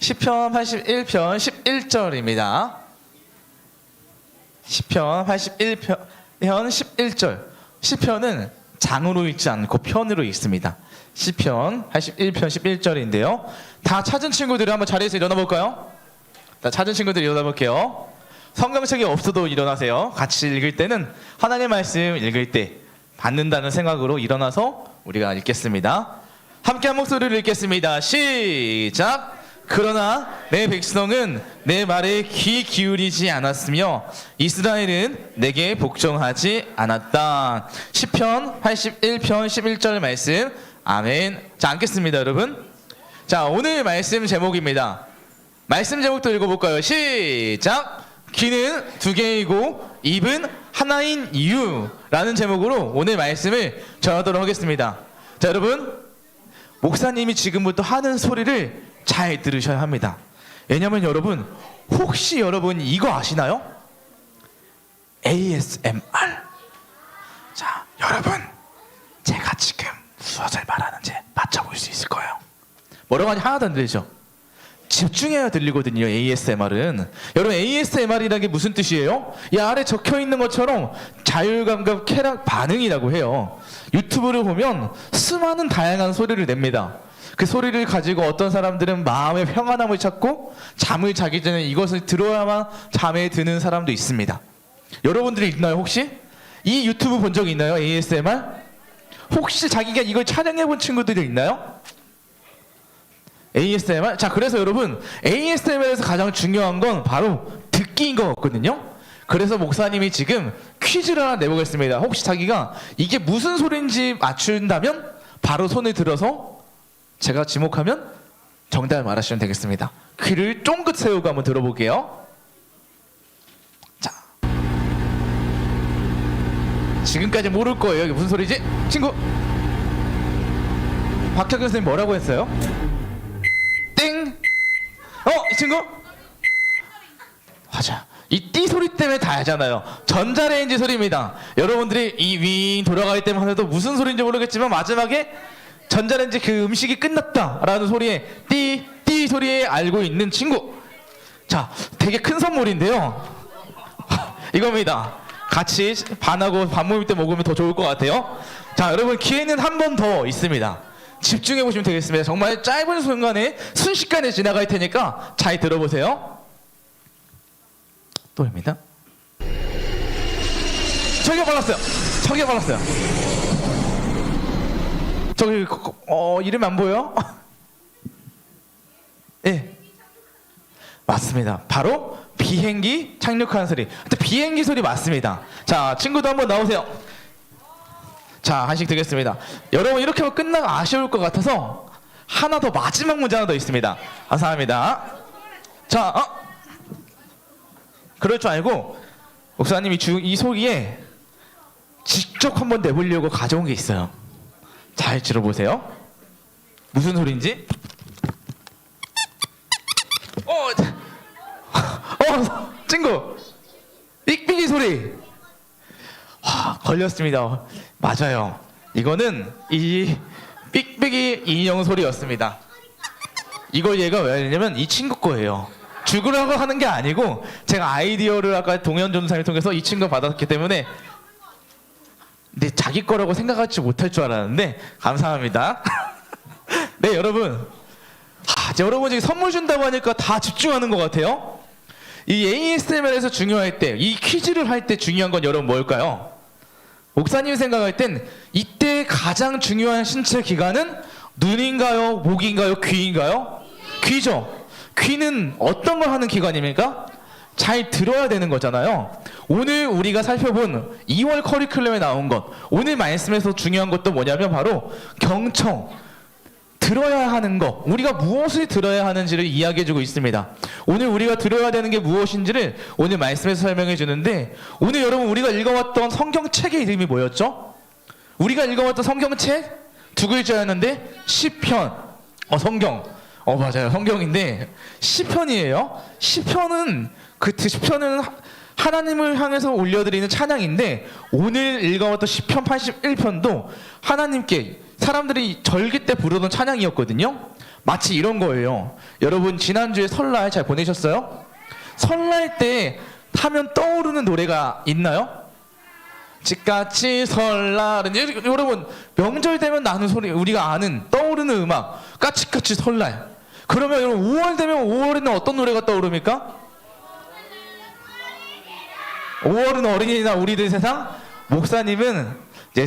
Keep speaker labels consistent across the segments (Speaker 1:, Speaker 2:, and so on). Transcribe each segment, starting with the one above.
Speaker 1: 시편 81편 11절입니다. 시편 81편 11절. 시편은 장으로 읽지 않고 편으로 읽습니다. 시편 81편 11절인데요. 다 찾은 친구들이 한번 자리에서 일어나 볼까요? 다 찾은 친구들이 일어나 볼게요. 성경책이 없어도 일어나세요. 같이 읽을 때는 하나님의 말씀 읽을 때 받는다는 생각으로 일어나서 우리가 읽겠습니다. 함께 한 목소리를 읽겠습니다. 시작! 그러나 내 백성은 내 말에 귀 기울이지 않았으며 이스라엘은 내게 복종하지 않았다. 시편 81편 11절 말씀. 아멘. 자, 앉겠습니다, 여러분. 자, 오늘 말씀 제목입니다. 말씀 제목도 읽어볼까요? 시작! 귀는 두 개이고 입은 하나인 이유라는 제목으로 오늘 말씀을 전하도록 하겠습니다. 자, 여러분, 목사님이 지금부터 하는 소리를 잘 들으셔야 합니다. 왜냐면 여러분, 혹시 여러분 이거 아시나요? ASMR. 자, 여러분, 제가 지금 무엇을 말하는지 맞춰볼 수 있을 거예요. 뭐라고 하는지 하나도 안 들리죠? 집중해야 들리거든요. ASMR은. 여러분, ASMR이라는 게 무슨 뜻이에요? 이 아래 적혀있는 것처럼 자율감각 쾌락 반응이라고 해요. 유튜브를 보면 수많은 다양한 소리를 냅니다. 그 소리를 가지고 어떤 사람들은 마음의 평안함을 찾고 잠을 자기 전에 이것을 들어야만 잠에 드는 사람도 있습니다. 여러분들이 있나요, 혹시? 이 유튜브 본 적 있나요? ASMR? 혹시 자기가 이걸 촬영해 본 친구들이 있나요? ASMR? 자, 그래서 여러분, ASMR에서 가장 중요한 건 바로 듣기인 것 같거든요. 그래서 목사님이 지금 퀴즈를 하나 내보겠습니다. 혹시 자기가 이게 무슨 소리인지 맞춘다면 바로 손을 들어서 제가 지목하면 정답을 말하시면 되겠습니다. 귀를 쫑긋 세우고 한번 들어볼게요. 자, 지금까지 모를 거예요. 이게 무슨 소리지? 친구, 박혁근 선생님 뭐라고 했어요? 땡! 이 친구? 맞아. 이 띠 소리 때문에 다 알잖아요. 전자레인지 소리입니다. 여러분들이 이 윙 돌아갈 때만 해도 무슨 소리인지 모르겠지만 마지막에 전자레인지 그 음식이 끝났다라는 소리에 띠 소리에 알고 있는 친구. 자, 되게 큰 선물인데요. 이겁니다. 같이 반하고 밥 먹을 때 먹으면 더 좋을 것 같아요. 자, 여러분, 기회는 한 번 더 있습니다. 집중해 보시면 되겠습니다. 정말 짧은 순간에 순식간에 지나갈 테니까 잘 들어보세요. 또입니다. 저기가 발랐어요. 저기가 발랐어요. 저기 이름이 안 보여요? 예, 맞습니다. 바로 비행기 착륙하는 소리. 비행기 소리 맞습니다. 자, 친구도 한번 나오세요. 자, 한식 드리겠습니다. 여러분, 이렇게 하면 끝나고 아쉬울 것 같아서 하나 더, 마지막 문제 하나 더 있습니다. 감사합니다. 자, 그럴 줄 알고 목사님이 이 소리에 직접 한번 내보려고 가져온 게 있어요. 잘 들어보세요. 무슨 소리인지? 친구, 삑삑이 소리. 걸렸습니다. 맞아요. 이거는 이 삑삑이 인형 소리였습니다. 이걸 얘가 왜 했냐면 이 친구 거예요. 죽으라고 하는 게 아니고 제가 아이디어를 아까 동현 전사를 통해서 이 친구가 받았기 때문에, 근데 자기 거라고 생각하지 못할 줄 알았는데 감사합니다. 네, 여러분, 여러분 지금 선물 준다고 하니까 다 집중하는 것 같아요. 이 ASMR에서 중요할 때, 이 퀴즈를 할 때 중요한 건 여러분 뭘까요? 목사님 생각할 땐 이때 가장 중요한 신체 기관은 눈인가요? 목인가요? 귀인가요? 귀죠. 귀는 어떤 걸 하는 기관입니까? 잘 들어야 되는 거잖아요. 오늘 우리가 살펴본 2월 커리큘럼에 나온 것, 오늘 말씀에서 중요한 것도 뭐냐면 바로 경청, 들어야 하는 것, 우리가 무엇을 들어야 하는지를 이야기해주고 있습니다. 오늘 우리가 들어야 되는 게 무엇인지를 오늘 말씀에서 설명해 주는데, 오늘 여러분 우리가 읽어왔던 성경책의 이름이 뭐였죠? 우리가 읽어왔던 성경책 두 글자였는데 시편. 성경. 맞아요. 성경인데 시편이에요. 시편은 하나님을 향해서 올려드리는 찬양인데, 오늘 읽어왔던 시편 81편도 하나님께 사람들이 절기 때 부르던 찬양이었거든요. 마치 이런 거예요. 여러분 지난주에 설날 잘 보내셨어요? 설날 때 하면 떠오르는 노래가 있나요? 집같이 설날은 여러분 명절 되면 나는 소리 우리가 아는 떠오르는 음악 까치까치 설날. 그러면 여러분 5월 되면 5월에는 어떤 노래가 떠오릅니까? 5월은 어린이날 우리들 세상. 목사님은 이제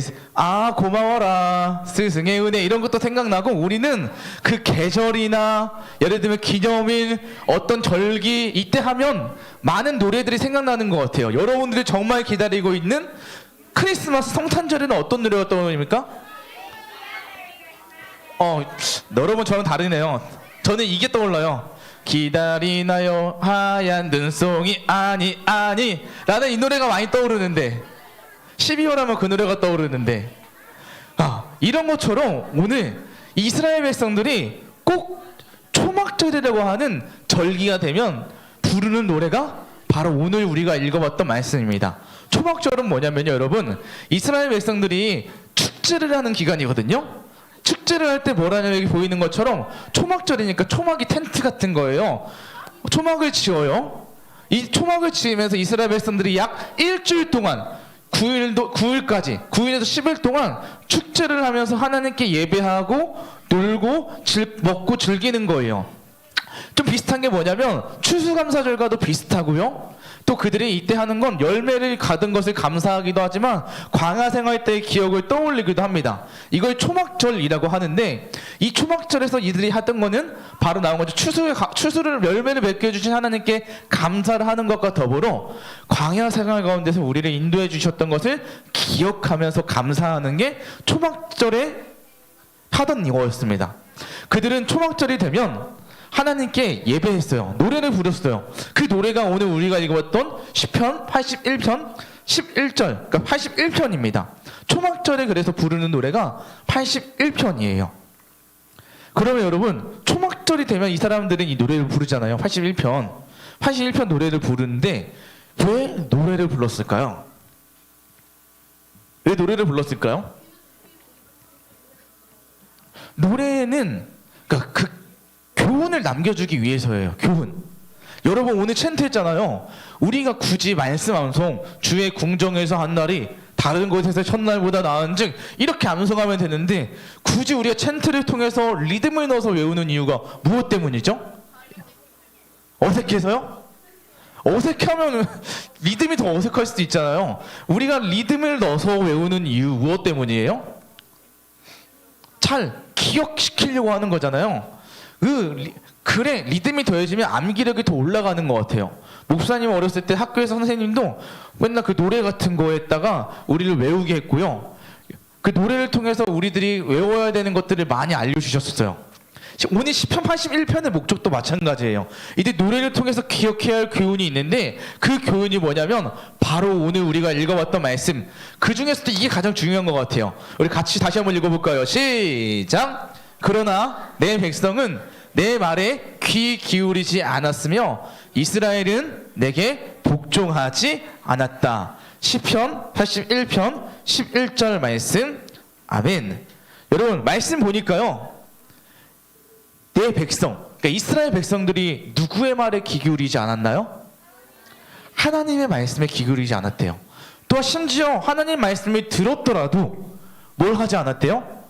Speaker 1: 고마워라 스승의 은혜 이런 것도 생각나고 우리는 그 계절이나 예를 들면 기념일 어떤 절기 이때 하면 많은 노래들이 생각나는 것 같아요. 여러분들이 정말 기다리고 있는 크리스마스 성탄절에는 어떤 노래가 떠오릅니까? 여러분 저는 다르네요. 저는 이게 떠올라요. 기다리나요 하얀 눈송이 아니 라는 이 노래가 많이 떠오르는데 12월 하면 그 노래가 떠오르는데 이런 것처럼 오늘 이스라엘 백성들이 꼭 초막절이라고 하는 절기가 되면 부르는 노래가 바로 오늘 우리가 읽어봤던 말씀입니다. 초막절은 뭐냐면요 여러분 이스라엘 백성들이 축제를 하는 기간이거든요. 축제를 할 때 뭐라냐면 여기 보이는 것처럼 초막절이니까 초막이 텐트 같은 거예요. 초막을 지어요. 이 초막을 지으면서 이스라엘 백성들이 약 일주일 동안 9일에서 10일 동안 축제를 하면서 하나님께 예배하고 놀고 먹고 즐기는 거예요. 좀 비슷한 게 뭐냐면 추수감사절과도 비슷하고요. 또 그들이 이때 하는 건 열매를 받은 것을 감사하기도 하지만 광야 생활 때의 기억을 떠올리기도 합니다. 이걸 초막절이라고 하는데 이 초막절에서 이들이 하던 거는 바로 나온 거죠. 추수를 열매를 맺게 해주신 하나님께 감사를 하는 것과 더불어 광야 생활 가운데서 우리를 인도해 주셨던 것을 기억하면서 감사하는 게 초막절에 하던 이거였습니다. 그들은 초막절이 되면 하나님께 예배했어요. 노래를 부렸어요. 그 노래가 오늘 우리가 읽어봤던 시편 81편 11절 그러니까 81편입니다. 초막절에 그래서 부르는 노래가 81편이에요. 그러면 여러분 초막절이 되면 이 사람들은 이 노래를 부르잖아요. 81편 노래를 부르는데 왜 노래를 불렀을까요? 왜 노래를 불렀을까요? 노래는 그러니까 그 교훈을 남겨주기 위해서예요. 교훈. 여러분 오늘 챈트 했잖아요. 우리가 굳이 말씀 암송 주의 궁정에서 한 날이 다른 곳에서 첫날보다 나은즉 이렇게 암송하면 되는데 굳이 우리가 챈트를 통해서 리듬을 넣어서 외우는 이유가 무엇 때문이죠? 어색해서요? 어색하면 리듬이 더 어색할 수도 있잖아요. 우리가 리듬을 넣어서 외우는 이유 무엇 때문이에요? 잘 기억시키려고 하는 거잖아요. 그래 리듬이 더해지면 암기력이 더 올라가는 것 같아요. 목사님 어렸을 때 학교에서 선생님도 맨날 그 노래 같은 거에다가 우리를 외우게 했고요. 그 노래를 통해서 우리들이 외워야 되는 것들을 많이 알려주셨어요. 오늘 시편 81편의 목적도 마찬가지예요. 이제 노래를 통해서 기억해야 할 교훈이 있는데 그 교훈이 뭐냐면 바로 오늘 우리가 읽어봤던 말씀 그 중에서도 이게 가장 중요한 것 같아요. 우리 같이 다시 한번 읽어볼까요? 시작! 그러나 내 백성은 내 말에 귀 기울이지 않았으며 이스라엘은 내게 복종하지 않았다. 시편 81편 11절 말씀. 아멘. 여러분 말씀 보니까요. 내 백성, 그러니까 이스라엘 백성들이 누구의 말에 귀 기울이지 않았나요? 하나님의 말씀에 귀 기울이지 않았대요. 또 심지어 하나님 말씀을 들었더라도 뭘 하지 않았대요?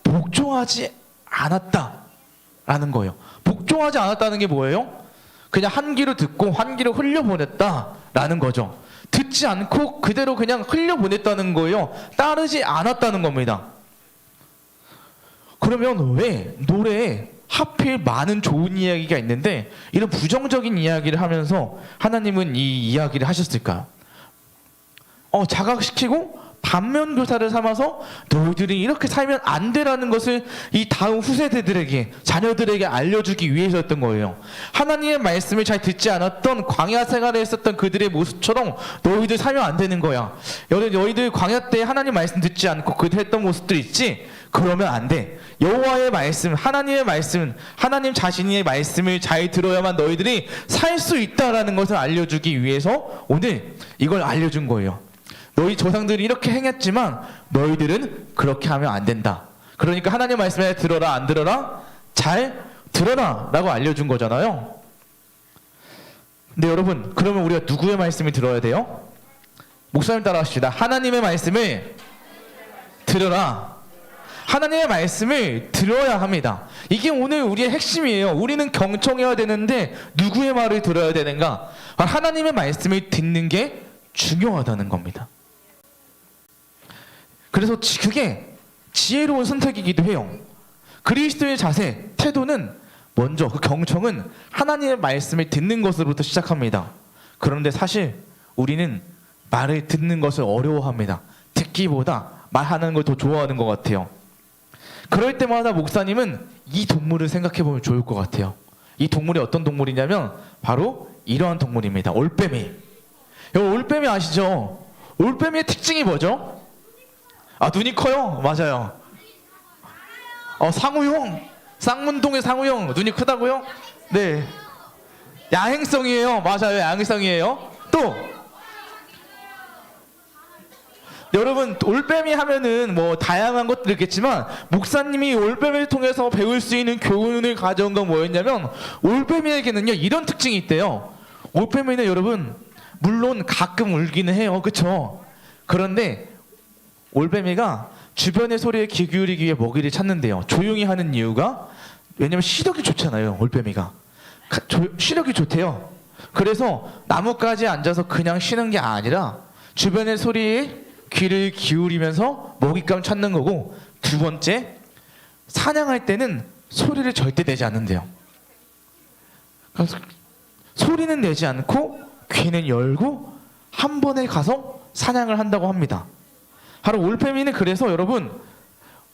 Speaker 1: 복종하지 않았다라는 거예요. 복종하지 않았다는 게 뭐예요? 그냥 한 귀로 듣고 한 귀로 흘려보냈다라는 거죠. 듣지 않고 그대로 그냥 흘려보냈다는 거예요. 따르지 않았다는 겁니다. 그러면 왜 노래에 하필 많은 좋은 이야기가 있는데 이런 부정적인 이야기를 하면서 하나님은 이 이야기를 하셨을까요? 자각시키고 반면교사를 삼아서 너희들이 이렇게 살면 안 되라는 것을 이 다음 후세대들에게 자녀들에게 알려주기 위해서였던 거예요. 하나님의 말씀을 잘 듣지 않았던 광야 생활을 했었던 그들의 모습처럼 너희들 살면 안 되는 거야. 너희들 광야 때 하나님 말씀 듣지 않고 그들 했던 모습들 있지? 그러면 안 돼. 여호와의 말씀, 하나님의 말씀, 하나님 자신의 말씀을 잘 들어야만 너희들이 살 수 있다라는 것을 알려주기 위해서 오늘 이걸 알려준 거예요. 너희 조상들이 이렇게 행했지만 너희들은 그렇게 하면 안 된다. 그러니까 하나님 말씀에 들어라 안 들어라? 잘 들어라 라고 알려준 거잖아요. 근데 여러분, 그러면 우리가 누구의 말씀을 들어야 돼요? 목사님 따라하십시다. 하나님의 말씀을 들어라. 하나님의 말씀을 들어야 합니다. 이게 오늘 우리의 핵심이에요. 우리는 경청해야 되는데 누구의 말을 들어야 되는가? 하나님의 말씀을 듣는 게 중요하다는 겁니다. 그래서 그게 지혜로운 선택이기도 해요. 그리스도의 자세, 태도는 먼저 그 경청은 하나님의 말씀을 듣는 것으로부터 시작합니다. 그런데 사실 우리는 말을 듣는 것을 어려워합니다. 듣기보다 말하는 걸 더 좋아하는 것 같아요. 그럴 때마다 목사님은 이 동물을 생각해 보면 좋을 것 같아요. 이 동물이 어떤 동물이냐면 바로 이러한 동물입니다. 올빼미. 여러분, 올빼미 아시죠? 올빼미의 특징이 뭐죠? 눈이 커요. 맞아요. 상우용. 쌍문동의 상우용. 눈이 크다고요? 네. 야행성이에요. 맞아요. 야행성이에요. 또 여러분, 올빼미 하면은 뭐 다양한 것들이 있겠지만 목사님이 올빼미를 통해서 배울 수 있는 교훈을 가져온 건 뭐였냐면, 올빼미에게는요 이런 특징이 있대요. 올빼미는 여러분 물론 가끔 울기는 해요. 그쵸? 그런데 올빼미가 주변의 소리에 귀 기울이기 위해 먹이를 찾는데요. 조용히 하는 이유가 왜냐면 시력이 좋잖아요. 올빼미가 시력이 좋대요. 그래서 나뭇가지에 앉아서 그냥 쉬는 게 아니라 주변의 소리에 귀를 기울이면서 먹잇감 찾는 거고, 두 번째, 사냥할 때는 소리를 절대 내지 않는데요. 그래서 소리는 내지 않고 귀는 열고 한 번에 가서 사냥을 한다고 합니다. 바로 올빼미는 그래서 여러분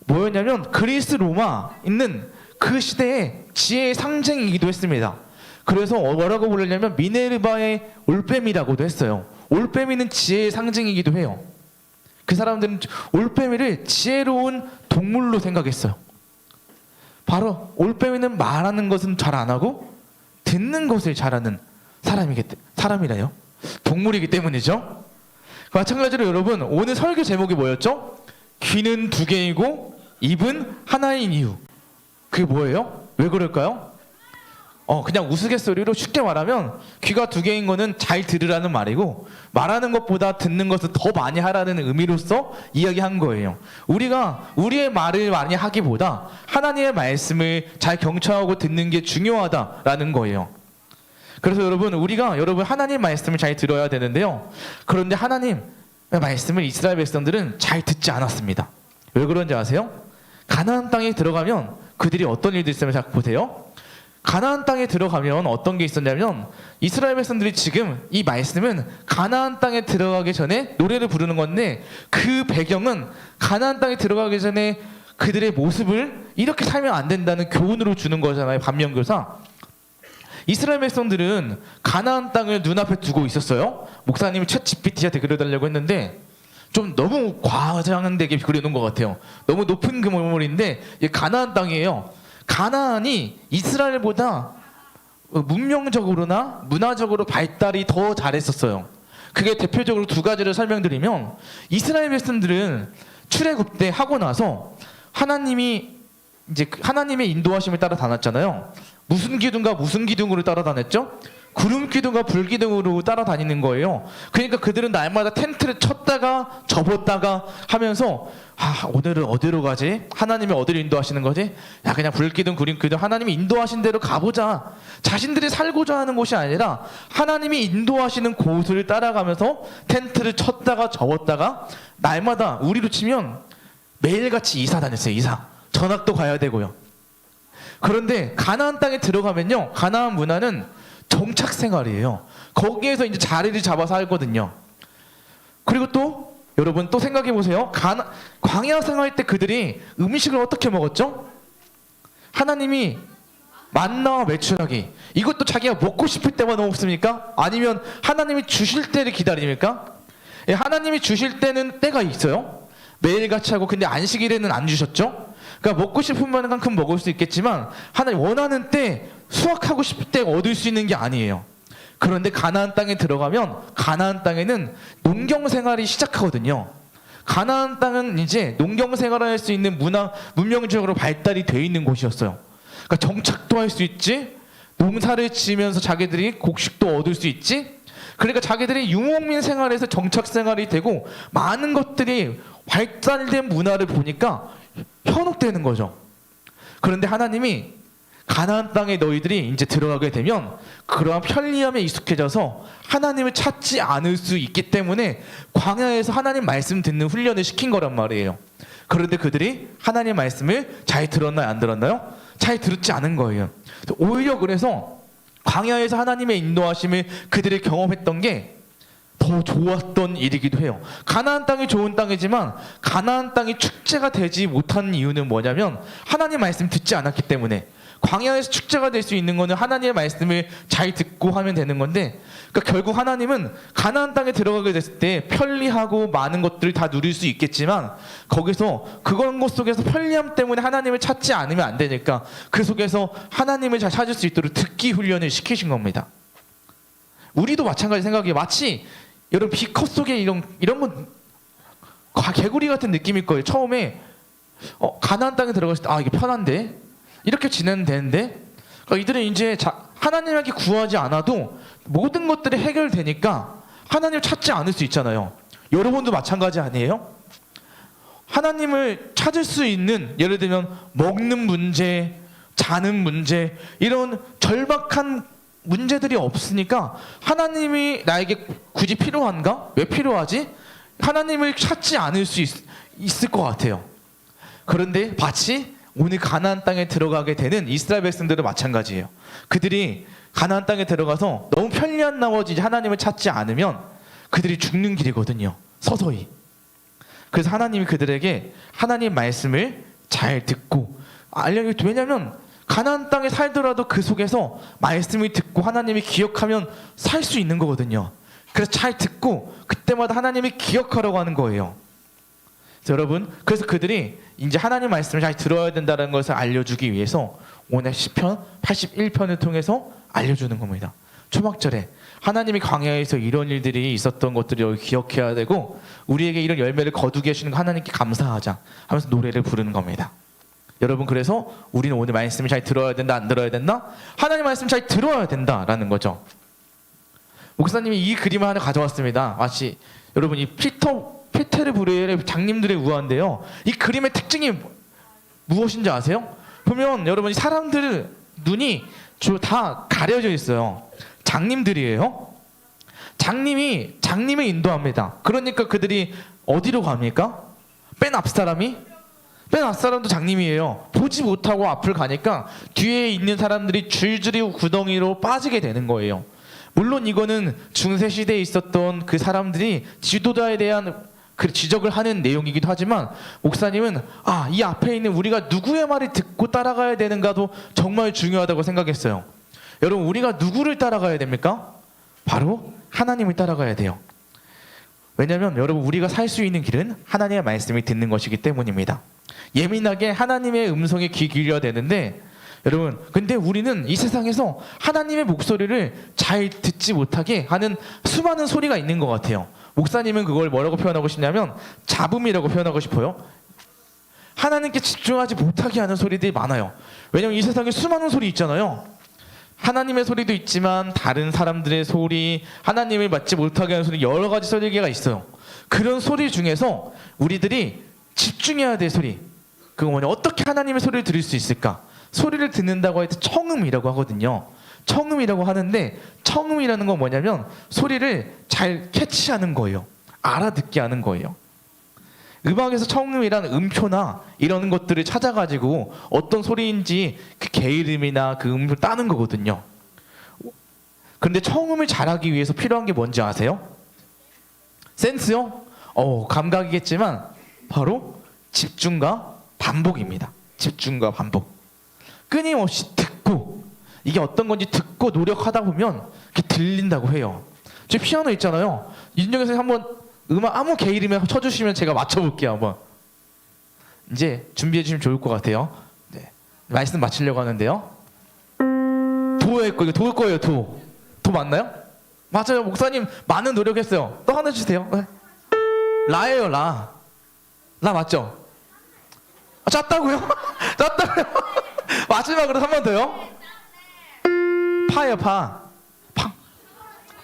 Speaker 1: 뭐였냐면 그리스 로마 있는 그 시대의 지혜의 상징이기도 했습니다. 그래서 뭐라고 불렀냐면 미네르바의 올빼미라고도 했어요. 올빼미는 지혜의 상징이기도 해요. 그 사람들은 올빼미를 지혜로운 동물로 생각했어요. 바로 올빼미는 말하는 것은 잘 안 하고 듣는 것을 잘하는 사람이래요. 동물이기 때문이죠. 마찬가지로 여러분, 오늘 설교 제목이 뭐였죠? 귀는 두 개이고 입은 하나인 이유. 그게 뭐예요? 왜 그럴까요? 그냥 우스갯소리로 쉽게 말하면 귀가 두 개인 거는 잘 들으라는 말이고, 말하는 것보다 듣는 것을 더 많이 하라는 의미로서 이야기한 거예요. 우리가 우리의 말을 많이 하기보다 하나님의 말씀을 잘 경청하고 듣는 게 중요하다라는 거예요. 그래서 여러분 하나님 말씀을 잘 들어야 되는데요. 그런데 하나님의 말씀을 이스라엘 백성들은 잘 듣지 않았습니다. 왜 그런지 아세요? 가나안 땅에 들어가면 그들이 어떤 일들이 있으면 잘 보세요. 가나안 땅에 들어가면 어떤 게 있었냐면, 이스라엘 백성들이 지금 이 말씀은 가나안 땅에 들어가기 전에 노래를 부르는 건데, 그 배경은 가나안 땅에 들어가기 전에 그들의 모습을 이렇게 살면 안 된다는 교훈으로 주는 거잖아요. 반면교사. 이스라엘 백성들은 가나안 땅을 눈앞에 두고 있었어요. 목사님이 챗 GPT한테 그려달라고 했는데 좀 너무 과장되게 그려놓은 것 같아요. 너무 높은 그물인데 이게 가나안 땅이에요. 가나안이 이스라엘보다 문명적으로나 문화적으로 발달이 더 잘했었어요. 그게 대표적으로 두 가지를 설명드리면, 이스라엘 백성들은 출애굽 때 하고 나서 하나님의 인도하심을 따라 다녔잖아요. 무슨 기둥과 무슨 기둥으로 따라다녔죠? 구름 기둥과 불 기둥으로 따라다니는 거예요. 그러니까 그들은 날마다 텐트를 쳤다가 접었다가 하면서 오늘은 어디로 가지? 하나님이 어디로 인도하시는 거지? 그냥 불 기둥 구름 기둥 하나님이 인도하신 대로 가보자. 자신들이 살고자 하는 곳이 아니라 하나님이 인도하시는 곳을 따라가면서 텐트를 쳤다가 접었다가 날마다 우리로 치면 매일같이 이사 다녔어요. 이사. 전학도 가야 되고요. 그런데 가나안 땅에 들어가면요, 가나안 문화는 정착 생활이에요. 거기에서 이제 자리를 잡아서 살거든요. 그리고 또 여러분 또 생각해 보세요. 광야 생활 때 그들이 음식을 어떻게 먹었죠? 하나님이 만나와 메추라기, 이것도 자기가 먹고 싶을 때만 먹습니까? 아니면 하나님이 주실 때를 기다립니까? 하나님이 주실 때는 때가 있어요. 매일같이 하고, 근데 안식일에는 안 주셨죠? 그러니까 먹고 싶은 만큼 먹을 수 있겠지만 하나님 원하는 때, 수확하고 싶을 때 얻을 수 있는 게 아니에요. 그런데 가나안 땅에 들어가면 가나안 땅에는 농경 생활이 시작하거든요. 가나안 땅은 이제 농경 생활을 할 수 있는 문명적으로 발달이 되어 있는 곳이었어요. 그러니까 정착도 할 수 있지, 농사를 지으면서 자기들이 곡식도 얻을 수 있지. 그러니까 자기들이 유목민 생활에서 정착 생활이 되고 많은 것들이 발달된 문화를 보니까 현혹되는 거죠. 그런데 하나님이 가나안 땅에 너희들이 이제 들어가게 되면 그러한 편리함에 익숙해져서 하나님을 찾지 않을 수 있기 때문에 광야에서 하나님 말씀 듣는 훈련을 시킨 거란 말이에요. 그런데 그들이 하나님 말씀을 잘 들었나요? 안 들었나요? 잘 듣지 않은 거예요. 오히려 그래서 광야에서 하나님의 인도하심을 그들이 경험했던 게 더 좋았던 일이기도 해요. 가나안 땅이 좋은 땅이지만 가나안 땅이 축제가 되지 못한 이유는 뭐냐면 하나님 말씀 듣지 않았기 때문에. 광야에서 축제가 될 수 있는 거는 하나님의 말씀을 잘 듣고 하면 되는 건데, 그러니까 결국 하나님은 가나안 땅에 들어가게 됐을 때 편리하고 많은 것들을 다 누릴 수 있겠지만 거기서 그런 것 속에서 편리함 때문에 하나님을 찾지 않으면 안 되니까 그 속에서 하나님을 잘 찾을 수 있도록 듣기 훈련을 시키신 겁니다. 우리도 마찬가지 생각이에요. 마치 여러분 비컷 속에 이런 건 개구리 같은 느낌일 거예요. 처음에 가나안 땅에 들어갔을 때 이게 편한데 이렇게 지내면 되는데, 그러니까 이들은 이제 하나님에게 구하지 않아도 모든 것들이 해결되니까 하나님을 찾지 않을 수 있잖아요. 여러분도 마찬가지 아니에요? 하나님을 찾을 수 있는, 예를 들면 먹는 문제, 자는 문제, 이런 절박한 문제들이 없으니까 하나님이 나에게 굳이 필요한가? 왜 필요하지? 하나님을 찾지 않을 수 있을 것 같아요. 그런데 마치 오늘 가나안 땅에 들어가게 되는 이스라엘 백성들은 마찬가지예요. 그들이 가나안 땅에 들어가서 너무 편리한 나머지 하나님을 찾지 않으면 그들이 죽는 길이거든요. 서서히. 그래서 하나님이 그들에게 하나님 말씀을 잘 듣고 왜냐하면 가나안 땅에 살더라도 그 속에서 말씀을 듣고 하나님이 기억하면 살 수 있는 거거든요. 그래서 잘 듣고 그때마다 하나님이 기억하라고 하는 거예요. 여러분, 그래서 그들이 이제 하나님 말씀을 잘 들어야 된다는 것을 알려주기 위해서 오늘 시편 81편을 통해서 알려주는 겁니다. 초막절에 하나님이 광야에서 이런 일들이 있었던 것들을 기억해야 되고 우리에게 이런 열매를 거두게 해주는 하나님께 감사하자 하면서 노래를 부르는 겁니다. 여러분, 그래서 우리는 오늘 말씀을 잘 들어야 된다, 안 들어야 된다? 하나님 말씀 잘 들어야 된다라는 거죠. 목사님이 이 그림을 하나 가져왔습니다. 마치 여러분 이 페테르부르의 장님들의 우화인데요. 이 그림의 특징이 무엇인지 아세요? 보면 여러분 사람들 눈이 다 가려져 있어요. 장님들이에요. 장님이 인도합니다. 그러니까 그들이 어디로 갑니까? 맨 앞사람도 장님이에요. 보지 못하고 앞을 가니까 뒤에 있는 사람들이 줄줄이 구덩이로 빠지게 되는 거예요. 물론 이거는 중세시대에 있었던 그 사람들이 지도자에 대한 그 지적을 하는 내용이기도 하지만 목사님은 이 앞에 있는 우리가 누구의 말을 듣고 따라가야 되는가도 정말 중요하다고 생각했어요. 여러분, 우리가 누구를 따라가야 됩니까? 바로 하나님을 따라가야 돼요. 왜냐하면 여러분, 우리가 살 수 있는 길은 하나님의 말씀을 듣는 것이기 때문입니다. 예민하게 하나님의 음성에 귀 기울여야 되는데 여러분, 근데 우리는 이 세상에서 하나님의 목소리를 잘 듣지 못하게 하는 수많은 소리가 있는 것 같아요. 목사님은 그걸 뭐라고 표현하고 싶냐면 잡음이라고 표현하고 싶어요. 하나님께 집중하지 못하게 하는 소리들이 많아요. 왜냐하면 이 세상에 수많은 소리 있잖아요. 하나님의 소리도 있지만 다른 사람들의 소리, 하나님을 맡지 못하게 하는 소리, 여러 가지 소리가 있어요. 그런 소리 중에서 우리들이 집중해야 될 소리, 그거 뭐냐, 어떻게 하나님의 소리를 들을 수 있을까? 소리를 듣는다고 할 때 청음이라고 하거든요. 청음이라고 하는데 청음이라는 건 뭐냐면 소리를 잘 캐치하는 거예요. 알아듣게 하는 거예요. 음악에서 청음이란 음표나 이런 것들을 찾아가지고 어떤 소리인지 그 게으름이나 그 음표를 따는 거거든요. 그런데 청음을 잘하기 위해서 필요한 게 뭔지 아세요? 센스요? 감각이겠지만 바로 집중과 반복입니다. 집중과 반복. 끊임없이 듣고, 이게 어떤 건지 듣고 노력하다 보면 이렇게 들린다고 해요. 제 피아노 있잖아요. 윤정현 선생님 한번 음악 아무 게으름에 쳐주시면 제가 맞춰볼게요. 한번. 이제 준비해 주시면 좋을 것 같아요. 네. 말씀 마치려고 하는데요. 도일 거예요. 도일 거예요. 도 맞나요? 맞아요. 목사님 많은 노력했어요. 또 하나 주세요. 네. 라예요. 라. 라 맞죠? 아, 짰다고요? 짰다고요? 마지막으로 한 번 더요? 파예요, 파.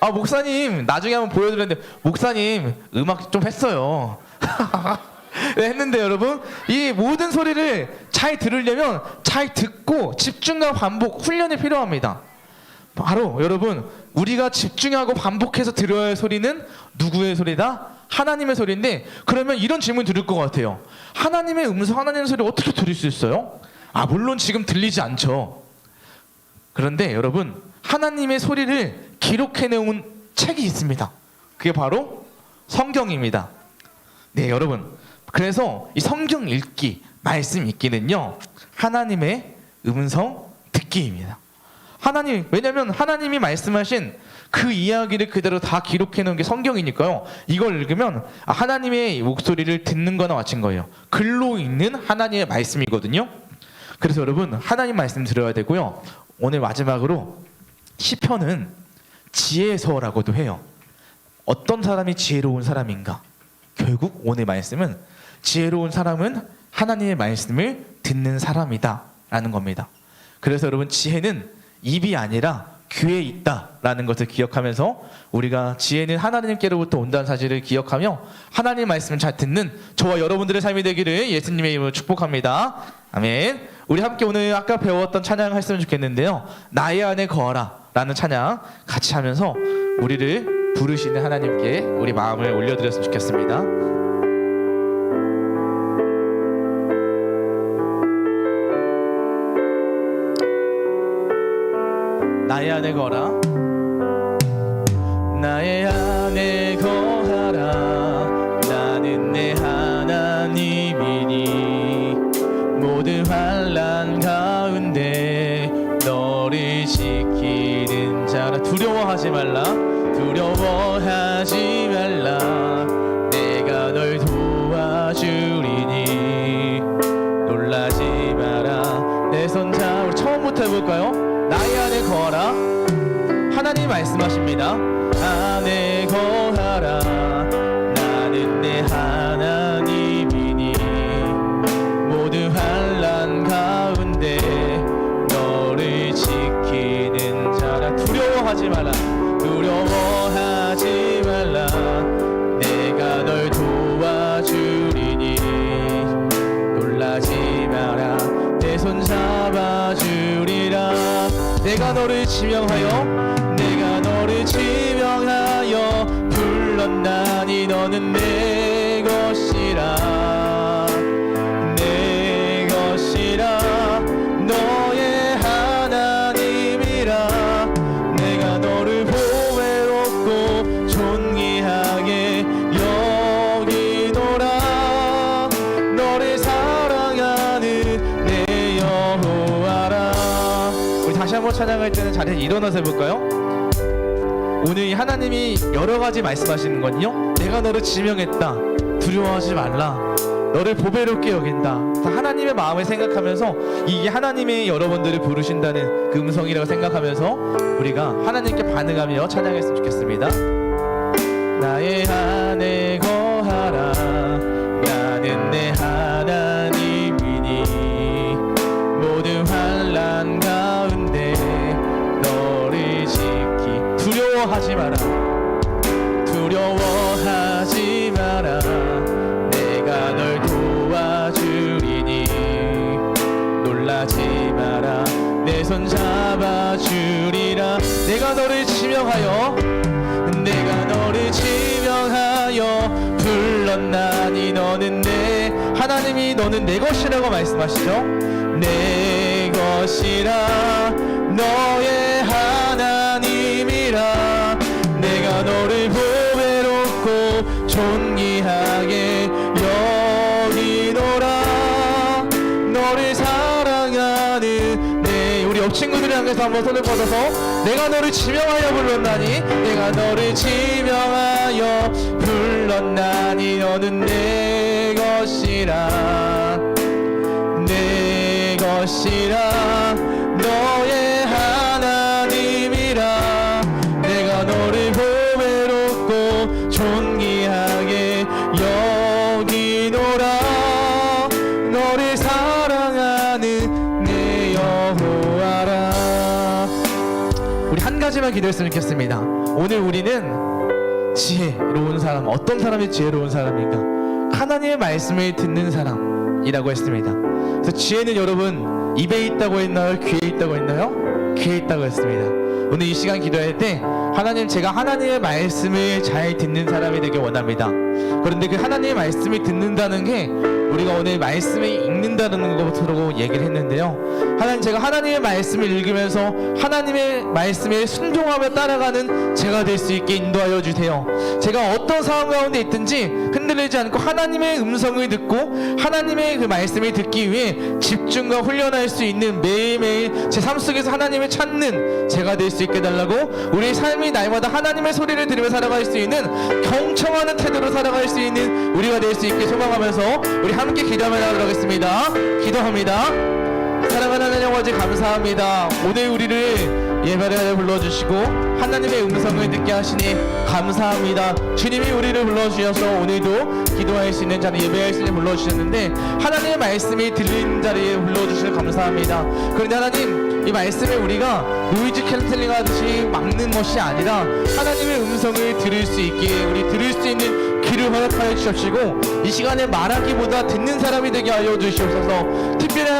Speaker 1: 아, 목사님 나중에 한번 보여드렸는데 목사님 음악 좀 했어요. 네, 했는데 여러분 이 모든 소리를 잘 들으려면 잘 듣고 집중과 반복 훈련이 필요합니다. 바로 여러분 우리가 집중하고 반복해서 들어야 할 소리는 누구의 소리다? 하나님의 소리인데, 그러면 이런 질문 들을 것 같아요. 하나님의 음성, 하나님의 소리 어떻게 들을 수 있어요? 아, 물론 지금 들리지 않죠. 그런데 여러분 하나님의 소리를 기록해 놓은 책이 있습니다. 그게 바로 성경입니다. 네, 여러분. 그래서 이 성경 읽기, 말씀 읽기는요, 하나님의 음성 듣기입니다. 왜냐면 하나님이 말씀하신 그 이야기를 그대로 다 기록해 놓은 게 성경이니까요. 이걸 읽으면 하나님의 목소리를 듣는 거나 마찬 거예요. 글로 있는 하나님의 말씀이거든요. 그래서 여러분 하나님 말씀 들어야 되고요. 오늘 마지막으로 시편은 지혜서라고도 해요. 어떤 사람이 지혜로운 사람인가? 결국 오늘 말씀은 지혜로운 사람은 하나님의 말씀을 듣는 사람이다 라는 겁니다. 그래서 여러분 지혜는 입이 아니라 귀에 있다라는 것을 기억하면서 우리가 지혜는 하나님께로부터 온다는 사실을 기억하며 하나님의 말씀을 잘 듣는 저와 여러분들의 삶이 되기를 예수님의 이름으로 축복합니다. 아멘. 우리 함께 오늘 아까 배웠던 찬양을 했으면 좋겠는데요. 나의 안에 거하라 라는 찬양 같이 하면서 우리를 부르시는 하나님께 우리 마음을 올려드렸으면 좋겠습니다. 나의 안에 거하라, 나의 안에 거하라. 나는 내 하나님이니 모든 환난 가운데 너를 지키는 자라. 두려워하지 말라, 두려워하지 말라. 내가 널 도와주리니 놀라지 마라. 내 손 잡고 처음부터 해볼까요? 나의 안에 거하라. 하나님 말씀하십니다. 안에 거하라. 나는 내 하나님이니 모든 환난 가운데 너를 지키는 자라. 두려워하지 마라, 두려워하지 말라. 내가 널 도와주리니 놀라지 마라. 내 손 잡아주리라. 내가 너를 지명하여, 내가 너를 지명하여 불렀나니 너는 내 것이라. 내 것이라. 너의 하나님이라. 내가 너를 보배롭고 존귀하게 여기노라. 너를 사랑하는 내 여호와라. 우리 다시 한번 찬양할 때는 자리에 일어나서 해볼까요? 오늘 이 하나님이 여러 가지 말씀하시는 건요, 내가 너를 지명했다, 두려워하지 말라, 너를 보배롭게 여긴다. 하나님의 마음을 생각하면서 이게 하나님이 여러분들을 부르신다는 그 음성이라고 생각하면서 우리가 하나님께 반응하며 찬양했으면 좋겠습니다. 나의 안에 거하라. 나는 내 하나님이니 모든 환난 가운데 너를 지키. 두려워하지 마라, 두려워하지 마라. 내가 널 도와주리니 놀라지 마라. 내 손 잡아주리라. 내가 너를 지명하여, 내가 너를 지명하여 불렀나니 너는 내 하나님이 너는 내 것이라고 말씀하시죠. 내 것이라. 너의 하나님이라. 내가 너를 보배롭고 존귀하게 여기노라. 너를 사랑하는 내 우리 옆 친구들을 향해서 한번 손을 뻗어서 내가 너를 지명하여 불렀나니, 내가 너를 지명하여 불렀나니 너는 내 것이라. 내 것이라. 너의 하나님이라. 내가 너를 보배롭고 존귀하게 여기노라. 우리 한 가지만 기도했으면 좋겠습니다. 오늘 우리는 지혜로운 사람, 어떤 사람이 지혜로운 사람인가? 하나님의 말씀을 듣는 사람이라고 했습니다. 그래서 지혜는 여러분 입에 있다고 했나요? 귀에 있다고 했나요? 귀에 있다고 했습니다. 오늘 이 시간 기도할 때 하나님, 제가 하나님의 말씀을 잘 듣는 사람이 되길 원합니다. 그런데 그 하나님의 말씀을 듣는다는 게 우리가 오늘 말씀을 읽는다는 것으로 얘기를 했는데요. 하나님, 제가 하나님의 말씀을 읽으면서 하나님의 말씀에 순종하며 따라가는 제가 될 수 있게 인도하여 주세요. 제가 어떤 상황 가운데 있든지 흔들리지 않고 하나님의 음성을 듣고 하나님의 그 말씀을 듣기 위해 집중과 훈련할 수 있는 매일매일 제 삶 속에서 하나님을 찾는 제가 될 수 있게 달라고, 우리 삶이 날마다 하나님의 소리를 들으며 살아갈 수 있는 경청하는 태도로 살아갈 수 있는 우리가 될 수 있게 소망하면서 우리 함께 기도하며 나가도록 하겠습니다. 기도합니다. 사랑하는 하나님 아버지, 감사합니다. 오늘 우리를 예배를 불러주시고 하나님의 음성을 듣게 하시니 감사합니다. 주님이 우리를 불러주셔서 오늘도 기도할 수 있는 자리, 예배할 수 있는 불러주셨는데 하나님의 말씀이 들리는 자리에 불러주셔서 감사합니다. 그런데 하나님, 이 말씀을 우리가 노이즈 캔슬링 하듯이 막는 것이 아니라 하나님의 음성을 들을 수 있게 우리 들을 수 있는 귀를 허락하여 주시옵시고, 이 시간에 말하기보다 듣는 사람이 되게 하여 주시옵소서. 특별히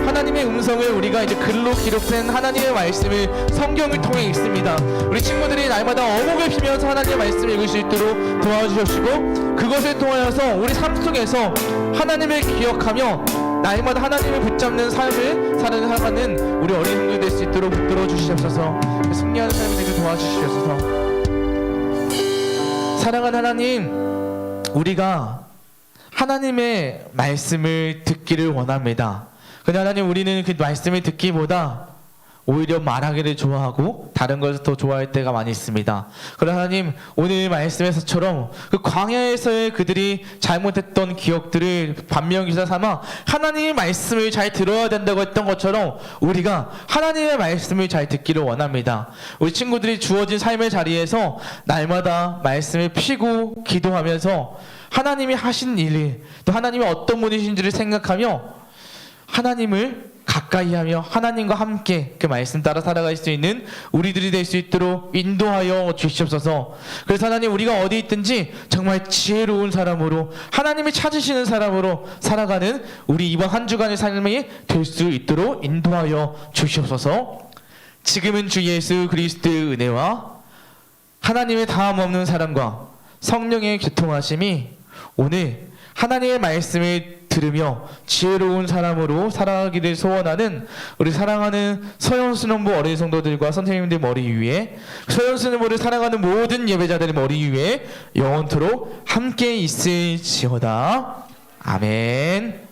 Speaker 1: 하나님의 음성을 우리가 이제 글로 기록된 하나님의 말씀을 성경을 통해 읽습니다. 우리 친구들이 날마다 어묵을 피면서 하나님의 말씀을 읽을 수 있도록 도와주시옵시고, 그것을 통하여서 우리 삶 속에서 하나님을 기억하며 날마다 하나님을 붙잡는 삶을 살아가는 우리 어린 성도들 될 수 있도록 붙들어 주시옵소서. 승리하는 삶이 되게 도와주시옵소서. 사랑하는 하나님, 우리가 하나님의 말씀을 듣기를 원합니다. 근데 하나님, 우리는 그 말씀을 듣기보다 오히려 말하기를 좋아하고 다른 것을 더 좋아할 때가 많이 있습니다. 그러나 하나님, 오늘 말씀에서처럼 그 광야에서의 그들이 잘못했던 기억들을 반면교사 삼아 하나님의 말씀을 잘 들어야 된다고 했던 것처럼 우리가 하나님의 말씀을 잘 듣기를 원합니다. 우리 친구들이 주어진 삶의 자리에서 날마다 말씀을 피고 기도하면서 하나님이 하신 일을, 또 하나님이 어떤 분이신지를 생각하며 하나님을 가까이하며 하나님과 함께 그 말씀 따라 살아갈 수 있는 우리들이 될 수 있도록 인도하여 주시옵소서. 그래서 하나님, 우리가 어디 있든지 정말 지혜로운 사람으로 하나님이 찾으시는 사람으로 살아가는 우리 이번 한 주간의 삶이 될 수 있도록 인도하여 주시옵소서. 지금은 주 예수 그리스도의 은혜와 하나님의 다함 없는 사랑과 성령의 교통하심이 오늘 하나님의 말씀을 들으며 지혜로운 사람으로 살아가기를 소원하는 우리 사랑하는 서현수능부 어린 성도들과 선생님들 머리 위에, 서현수능부를 살아가는 모든 예배자들의 머리 위에 영원토록 함께 있을지어다. 아멘.